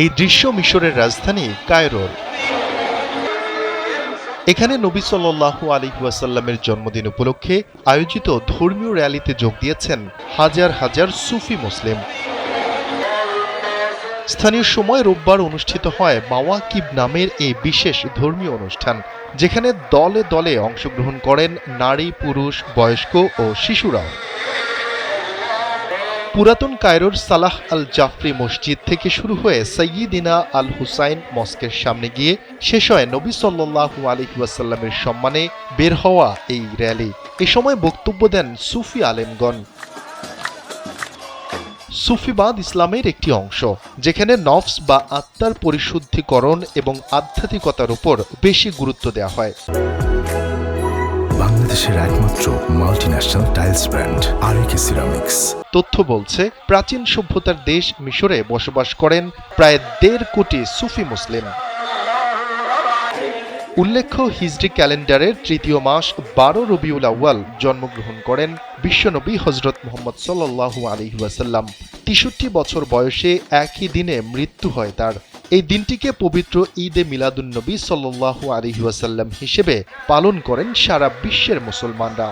এই দৃশ্য মিশরের রাজধানী কায়রোর। এখানে নবী সাল্লাল্লাহু আলাইহি ওয়াসাল্লামের জন্মদিন উপলক্ষে আয়োজিত ধর্মীয় র্যালিতে যোগ দিয়েছেন হাজার হাজার সুফি মুসলিম। স্থানীয় সময় রোববার অনুষ্ঠিত হয় মাওয়াকিব নামের এই বিশেষ ধর্মীয় অনুষ্ঠান, যেখানে দলে দলে অংশগ্রহণ করেন নারী, পুরুষ, বয়স্ক ও শিশুরাও। পুরাতন কায়রোর সালাহ আল জাফরি মসজিদ থেকে শুরু হয়ে সৈয়দিনা আল হুসাইন মস্কের সামনে গিয়ে শেষ হয় নবী সাল্লাল্লাহু আলাইহি ওয়াসাল্লামের সম্মানে বের হওয়া এই র্যালি। এ সময় বক্তব্য দেন সুফি আলেমগণ। সুফিবাদ ইসলামের একটি অংশ, যেখানে নফস বা আত্মার পরিশুদ্ধিকরণ এবং আধ্যাত্মিকতার উপর বেশি গুরুত্ব দেওয়া হয়। বাংলাদেশের একমাত্র মাল্টিন্যাশনাল টাইলস ব্র্যান্ড আরএকে সিরামিক্স। তথ্য বলছে, প্রাচীন সভ্যতার দেশ মিশরে বসবাস করেন প্রায় ১.৫ কোটি সুফি মুসলিম। উল্লেখ্য, হিজরি ক্যালেন্ডারের তৃতীয় মাস ১২ রবিউল আউয়াল জন্মগ্রহণ করেন বিশ্বনবী হযরত মুহাম্মদ সাল্লাল্লাহু আলাইহি ওয়াসাল্লাম। ৬৩ বছর বয়সে একই দিনে মৃত্যু হয় তার। এই দিনটিকে পবিত্র ঈদে মিলাদুন্নবী সাল্লাল্লাহু আলাইহি ওয়াসাল্লাম হিসেবে পালন করেন সারা বিশ্বের মুসলমানরা।